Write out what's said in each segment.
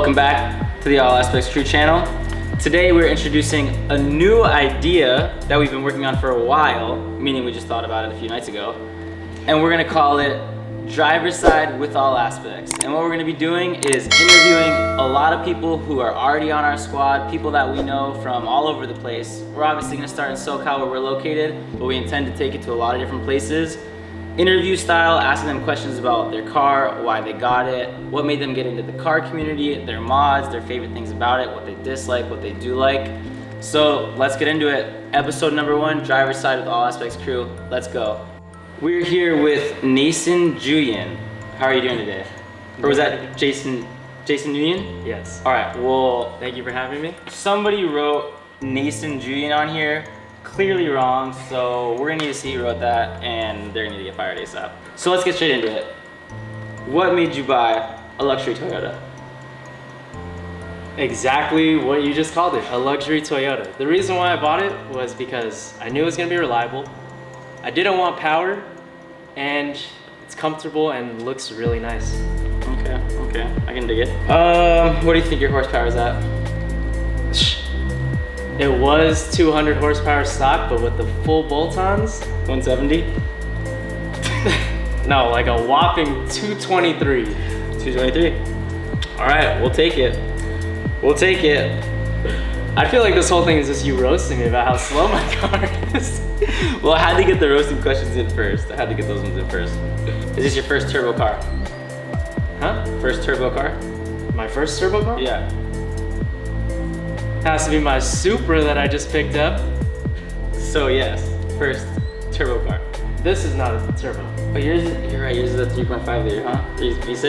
Welcome back to the All Aspects Crew channel. Today we're introducing a new idea that we've been working on for a while, meaning we just thought about it a few nights ago, and we're gonna call it Driver's Side with All Aspects. And what we're gonna be doing is interviewing a lot of people who are already on our squad, people that we know from all over the place. We're obviously gonna start in SoCal where we're located, but we intend to take it to a lot of different places. Interview style, asking them questions about their car, why they got it, what made them get into the car community, their mods, their favorite things about it, what they dislike, what they do like. So let's get into it. Episode number 1, Driver's Side with All Aspects Crew. Let's go. We're here with Nguyen. How are you doing today? Or was that Jason Nguyen? Yes. All right, well, Thank you for having me. somebody wrote Nguyen on here. Clearly wrong, so we're gonna need to see who wrote that, and they're gonna need to get fired ASAP. So let's get straight into it. What made you buy a luxury Toyota? Exactly what you just called it, a luxury Toyota. The reason why I bought it was because I knew it was gonna be reliable. I didn't want power, and it's comfortable and looks really nice. Okay, I can dig it. What do you think your horsepower is at? It was 200 horsepower stock, but with the full bolt-ons, 170? no, like a whopping 223. 223? All right, we'll take it. We'll take it. I feel like this whole thing is just you roasting me about how slow my car is. Well, I had to get the roasting questions in first. I had to get those ones in first. Is this your first turbo car? Huh? First turbo car? My first turbo car? Yeah. Has to be my Supra that I just picked up. So yes, first turbo car. This is not a turbo. Oh, yours is, you're right, yours is a 3.5 liter, huh? V6?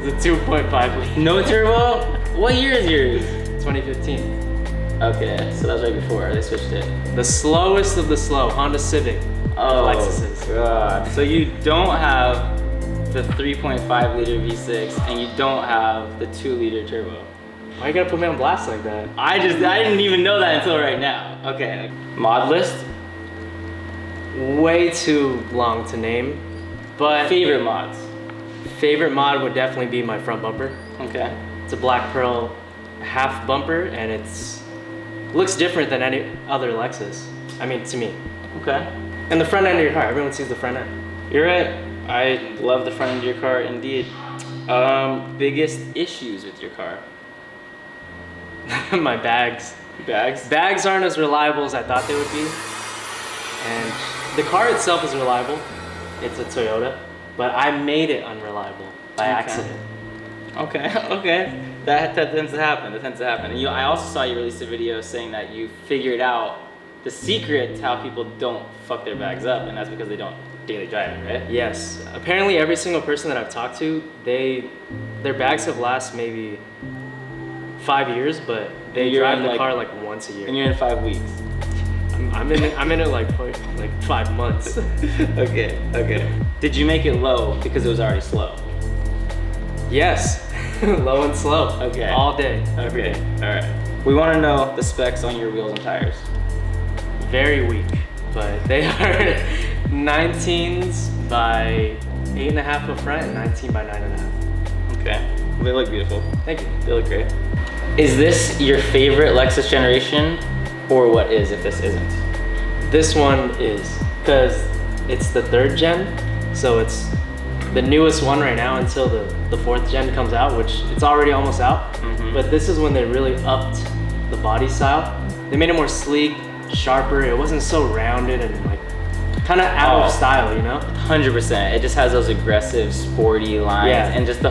It's a 2.5 liter. No turbo? What year is yours? 2015. Okay, so that was right before they switched it. The slowest of the slow, Honda Civic. Oh, Lexuses. God. So you don't have the 3.5 liter V6 and you don't have the 2 liter turbo. Why you gotta put me on blast like that? I didn't even know that until right now. Okay. Mod list? Way too long to name, but Favorite mods? favorite mod would definitely be my front bumper. Okay. It's a black pearl half bumper, and it's looks different than any other Lexus. I mean, to me. Okay. And the front end of your car, everyone sees the front end. You're right. I love the front end of your car indeed. Biggest issues with your car? My bags. Bags? Bags aren't as reliable as I thought they would be. And the car itself is reliable. It's a Toyota, but I made it unreliable by accident. Okay. That tends to happen. And I also saw you release a video saying that you figured out the secret to how people don't fuck their bags up, and that's because they don't daily drive it, right? Yes. Apparently every single person that I've talked to, their bags have lasted maybe 5 years, but they drive the car like once a year. And you're in 5 weeks. I'm in it like 5 months. Okay. Did you make it low because it was already slow? Yes. Low and slow. Okay. All day. Every Okay. day. All right. We want to know the specs on your wheels and tires. Very weak, but they are 19s by 8.5 up front and 19 by 9.5. Okay. Well, they look beautiful. Thank you. They look great. Is this your favorite Lexus generation, or what is if this isn't? This one is, because it's the 3rd gen, so it's the newest one right now until the 4th gen comes out, which it's already almost out. Mm-hmm. But this is when they really upped the body style. They made it more sleek, sharper. It wasn't so rounded and like kind of out of style, you know? 100%. It just has those aggressive, sporty lines, Yeah. and just the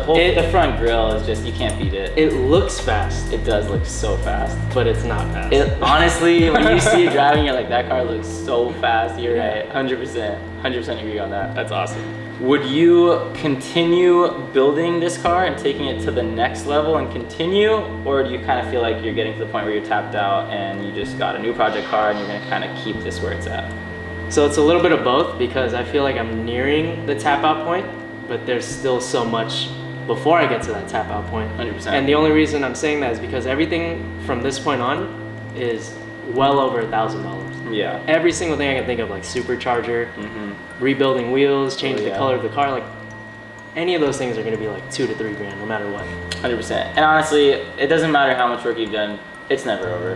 front grille is just, you can't beat it. It looks fast, It does look so fast. but it's not fast. Honestly, when you see it driving, you're like, that car looks so fast. You're right, 100%. 100% agree on that. That's awesome. Would you continue building this car and taking it to the next level and continue, or do you kind of feel like you're getting to the point where you're tapped out and you just got a new project car and you're gonna kind of keep this where it's at? So it's a little bit of both, because I feel like I'm nearing the tap out point, but there's still so much before I get to that tap out point. 100%. And the only reason I'm saying that is because everything from this point on is well over $1,000. Yeah. Every single thing I can think of, like supercharger, rebuilding wheels, changing the color of the car, like any of those things are gonna be like 2 to 3 grand, no matter what. 100%. And honestly, it doesn't matter how much work you've done. It's never over.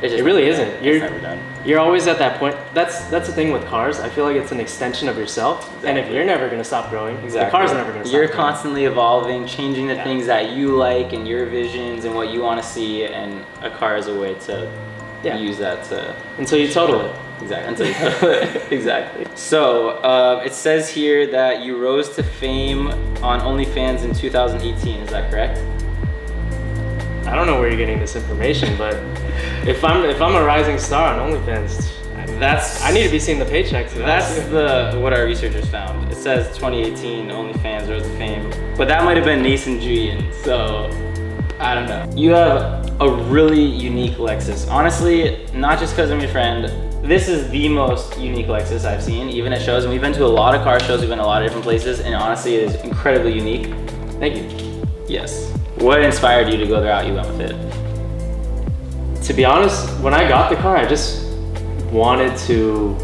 It's just It really never isn't. done. It's never done. You're always at that point. That's the thing with cars. I feel like it's an extension of yourself. And if you're never gonna stop growing, the car's never gonna stop You're growing. constantly evolving, changing the things that you like and your visions and what you want to see, and a car is a way to use that to until you total it. Exactly. Until you total it. Exactly. So it says here that you rose to fame on OnlyFans in 2018. Is that correct? I don't know where you're getting this information, but if I'm a rising star on OnlyFans, I need to be seeing the paychecks. That's what our researchers found. It says 2018 OnlyFans rose to fame, but that might have been nascent Nguyen, so I don't know. You have a really unique Lexus. Honestly, not just because I'm your friend. This is the most unique Lexus I've seen, even at shows. And we've been to a lot of car shows. We've been to a lot of different places, and honestly, it is incredibly unique. Thank you. Yes. What inspired you to go the route you went with it? To be honest, when I got the car, I just wanted to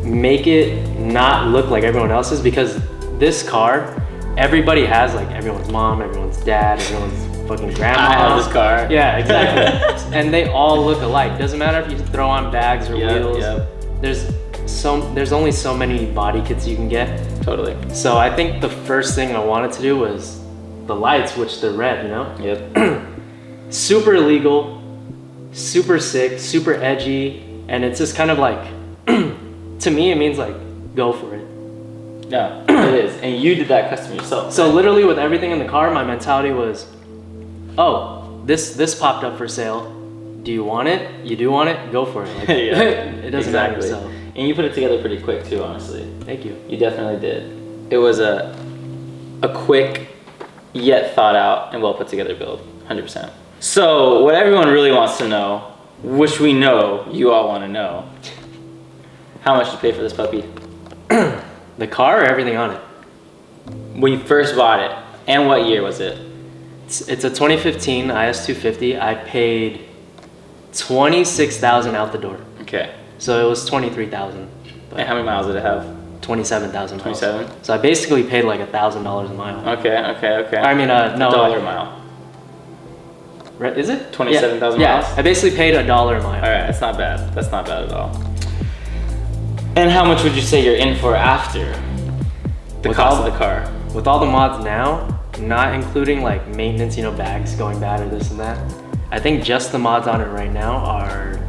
make it not look like everyone else's, because this car, everybody has, like everyone's mom, everyone's dad, everyone's fucking grandma. I have this car. Yeah, exactly. And they all look alike. Doesn't matter if you throw on bags or wheels. Yep. There's only so many body kits you can get. Totally. So I think the first thing I wanted to do was the lights, which they're red, you know? Yep. Super illegal, super sick, super edgy, and it's just kind of like, to me, it means like, go for it. No, it is. And you did that custom yourself. So literally with everything in the car, my mentality was, oh, this popped up for sale. Do you want it? You do want it? Go for it. Like, it doesn't matter. So. And you put it together pretty quick too, honestly. Thank you. You definitely did. It was a quick, yet thought out and well put together build, 100%. So what everyone really wants to know, which we know you all want to know, how much did you pay for this puppy? The car or everything on it? When you first bought it, and what year was it? It's a 2015 IS250. I paid $26,000 out the door. Okay. So it was $23,000. And how many miles did it have? 27,000. 27? So I basically paid like $1,000 a mile. Okay. I mean, no. $1 a mile. Right, is it? 27,000 yeah. miles? I basically paid $1 a mile. All right, that's not bad. That's not bad at all. And how much would you say you're in for after the cost of the car? With all the mods now, not including like maintenance, you know, bags going bad or this and that, I think just the mods on it right now are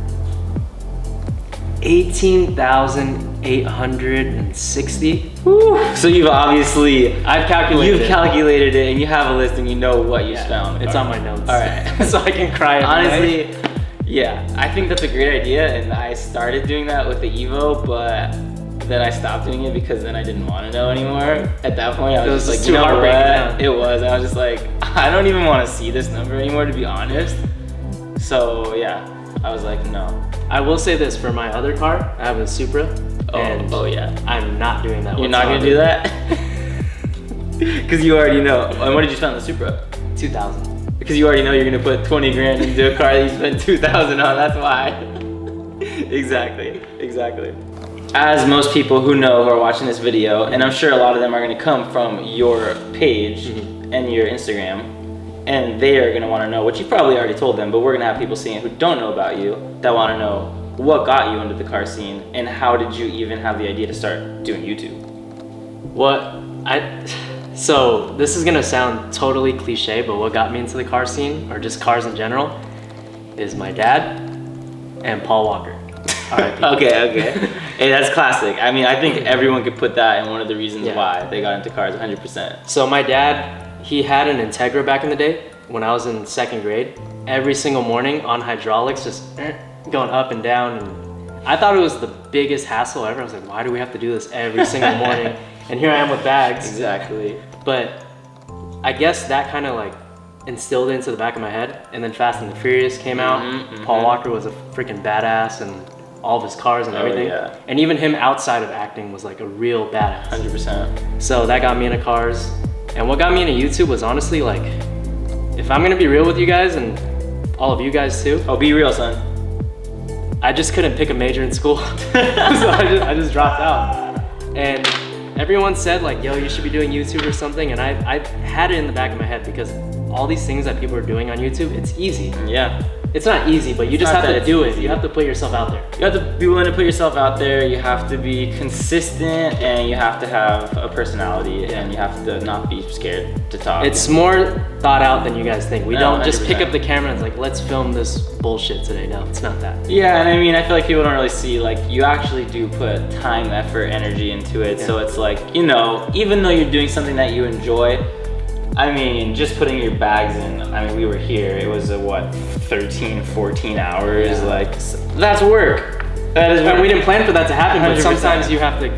$18,860. So you've obviously I've calculated it and you have a list and you know what you found. It's on my notes. All right. So I can cry every honestly, yeah, I think that's a great idea, and I started doing that with the Evo, but then I stopped doing it because then I didn't want to know anymore. At that point, I was just like, you know what? It was. I was just like, I don't even want to see this number anymore, to be honest. So yeah, I was like, no. I will say this, for my other car, I have a Supra. Oh yeah. I'm not doing that. You're not gonna do that? Because you already know. And what did you spend on the Supra? $2,000. Because you already know you're gonna put 20 grand into a car that you spent 2,000 on. That's why. Exactly. As most people who know who are watching this video, and I'm sure a lot of them are gonna come from your page and your Instagram, and they are gonna wanna know, which you probably already told them, but we're gonna have people seeing it who don't know about you, that wanna know what got you into the car scene, and how did you even have the idea to start doing YouTube? So this is gonna sound totally cliche, but what got me into the car scene, or just cars in general, is my dad and Paul Walker. Okay. Hey, that's classic. I mean, I think everyone could put that in one of the reasons why they got into cars, 100%. So my dad, he had an Integra back in the day when I was in 2nd grade. Every single morning on hydraulics, just going up and down. And I thought it was the biggest hassle ever. I was like, why do we have to do this every single morning? And here I am with bags. Exactly. But I guess that kind of like instilled into the back of my head. And then Fast and the Furious came out. Paul Walker was a freaking badass, and all of his cars and everything. Yeah. And even him outside of acting was like a real badass. 100%. So that got me into cars. And what got me into YouTube was honestly, like, if I'm gonna be real with you guys, and all of you guys too. Oh, be real, son. I just couldn't pick a major in school. So I just dropped out. And everyone said like, yo, you should be doing YouTube or something, and I had it in the back of my head because all these things that people are doing on YouTube, it's easy. Yeah. It's not easy, but you just have to do it. You have to put yourself out there. You have to be willing to put yourself out there. You have to be consistent, and you have to have a personality, and you have to not be scared to talk. It's more thought out than you guys think. We don't just 100%. pick up the camera and it's like, let's film this bullshit today. No, it's not that. Yeah, and I mean, I feel like people don't really see, like, you actually do put time, effort, energy into it. Yeah. So it's like, you know, even though you're doing something that you enjoy, I mean, just putting your bags in, I mean, we were here, it was what, 13, 14 hours, Yeah. like, that's work. That is work. We didn't plan for that to happen, but 100%. sometimes you have to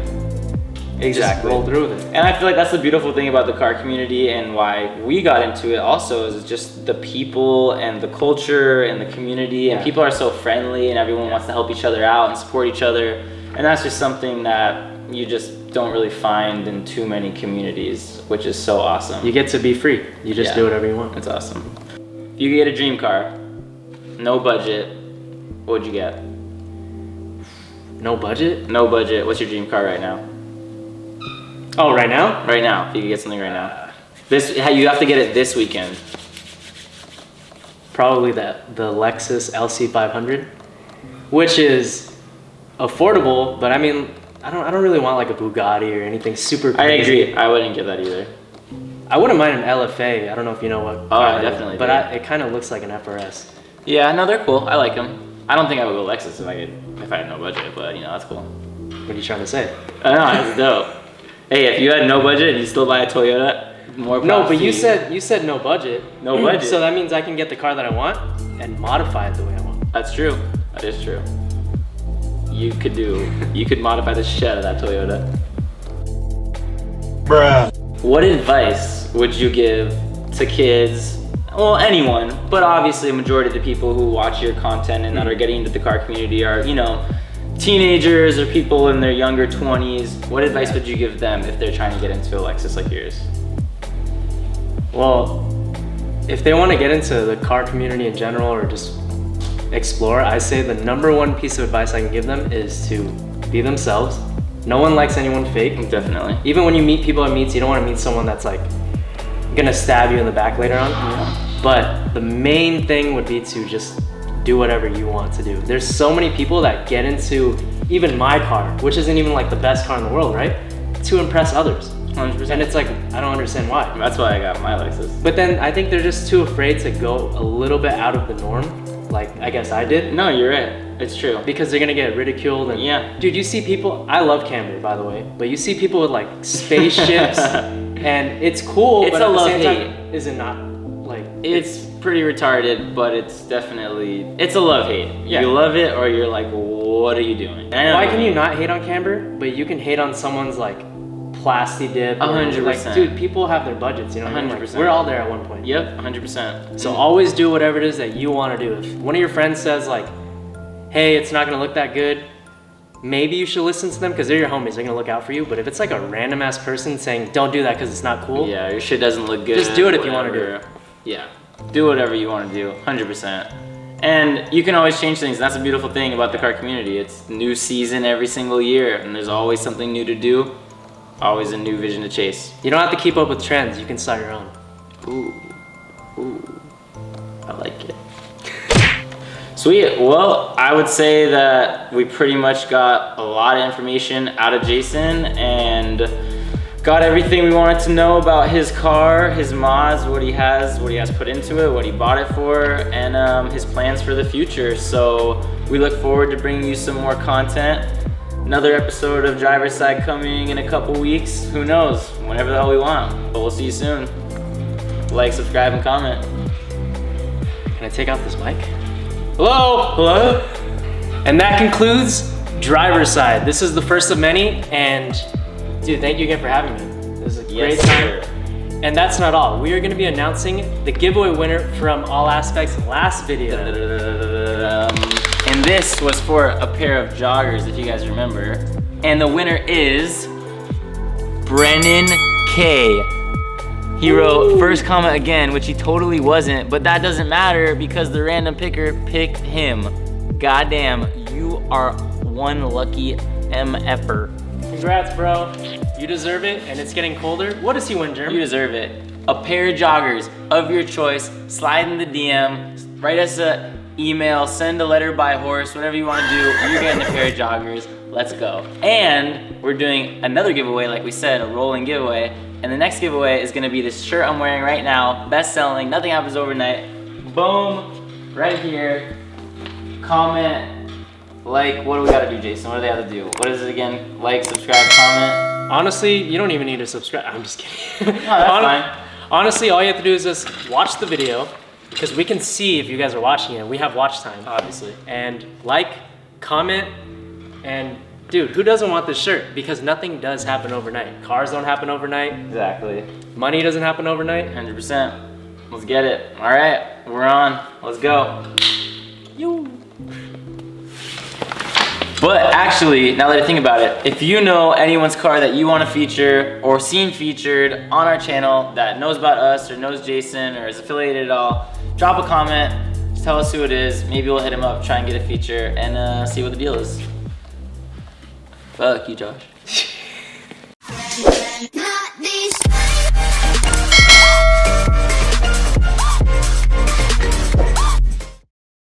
just roll through with it. And I feel like that's the beautiful thing about the car community, and why we got into it also is just the people and the culture and the community, and people are so friendly, and everyone wants to help each other out and support each other. And that's just something that you just don't really find in too many communities, which is so awesome. You get to be free. You just do whatever you want. It's awesome. If you get a dream car, no budget, what would you get? No budget? No budget. What's your dream car right now? Oh, right now? Right now, if you could get something right now. You have to get it this weekend. Probably the Lexus LC500, which is affordable, but I mean, I don't really want like a Bugatti or anything super crazy. I agree. I wouldn't get that either. I wouldn't mind an LFA. I don't know if you know what. Oh, I definitely But do. it kind of looks like an FRS. Yeah, no, they're cool. I like them. I don't think I would go Lexus if I had no budget, but you know, that's cool. What are you trying to say? I know, it's dope. Hey, if you had no budget and you still buy a Toyota, more No, props but to you said no budget. No budget. So that means I can get the car that I want and modify it the way I want. That's true. That is true. You could modify the shit out of that Toyota. Bruh. What advice would you give to kids, well, anyone, but obviously a majority of the people who watch your content and that are getting into the car community are, you know, teenagers or people in their younger 20s. What advice would you give them if they're trying to get into a Lexus like yours? Well, if they want to get into the car community in general or just explore, I say the number one piece of advice I can give them is to be themselves. No one likes anyone fake. Definitely. Even when you meet people at meets, you don't want to meet someone that's like gonna stab you in the back later on. Yeah. But the main thing would be to just do whatever you want to do. There's so many people that get into even my car, which isn't even like the best car in the world, right? To impress others. 100%. And it's like, I don't understand why. That's why I got my Lexus. But then I think they're just too afraid to go a little bit out of the norm, like I guess I did. No, you're right. It's true. Because they're gonna get ridiculed and Yeah. Dude, you see people, I love Camry by the way, but you see people with like spaceships and it's cool, It's but a at the same love-hate. time, is it not like It's pretty retarded, but it's definitely, it's a love-hate. Yeah. You love it or you're like, what are you doing? And I know why what can you you mean. not hate on Camber, but you can hate on someone's like plasti dip? or, 100%. Like, dude, people have their budgets, you know what I mean? Like, 100%. we're all there at one point. Yep, 100%. So always do whatever it is that you want to do. If one of your friends says like, hey, it's not gonna look that good, maybe you should listen to them because they're your homies, they're gonna look out for you. But if it's like a random ass person saying, don't do that because it's not cool, Yeah, your shit doesn't look good. Just do it if you wanna do whatever. Yeah, do whatever you want to do, 100%. And you can always change things. That's a beautiful thing about the car community. It's new season every single year, and there's always something new to do, always a new vision to chase. you don't have to keep up with trends, you can start your own. Ooh, I like it. Sweet. Well, I would say that we pretty much got a lot of information out of Jason and got everything we wanted to know about his car, his mods, what he has put into it, what he bought it for, and his plans for the future. So we look forward to bringing you some more content. Another episode of Driver's Side coming in a couple weeks. Who knows? Whenever the hell we want. But we'll see you soon. Like, subscribe, and comment. Can I take out this mic? Hello? Hello? And that concludes Driver's Side. This is the first of many, and dude, thank you again for having me. This is a great time. Sir. And that's not all. We are gonna be announcing the giveaway winner from All Aspects last video. And this was for a pair of joggers, if you guys remember. And the winner is Brennan K. He wrote first comment again, which he totally wasn't, but that doesn't matter because the random picker picked him. Goddamn, you are one lucky MFer. Congrats, bro. You deserve it, and it's getting colder. What does he win, Jerm? You deserve it. A pair of joggers of your choice. Slide in the DM, write us an email, send a letter by horse, whatever you want to do. You're getting a pair of joggers. Let's go. And we're doing another giveaway, like we said, a rolling giveaway. And the next giveaway is gonna be this shirt I'm wearing right now, best selling, nothing happens overnight. Boom, right here. Comment, like, what do we gotta do, Jason? What do they have to do? What is it again? Like, subscribe, comment. Honestly, you don't even need to subscribe. I'm just kidding. No, that's fine. Honestly, all you have to do is just watch the video, because we can see if you guys are watching it. We have watch time, Obviously. and like, comment, and dude, who doesn't want this shirt? Because nothing does happen overnight. Cars don't happen overnight. Exactly. Money doesn't happen overnight. 100%. Let's get it. All right, we're on. Let's go. You. But actually, now that I think about it, if you know anyone's car that you want to feature or seen featured on our channel that knows about us or knows Jason or is affiliated at all, drop a comment, tell us who it is. Maybe we'll hit him up, try and get a feature, and see what the deal is. Fuck you, Josh.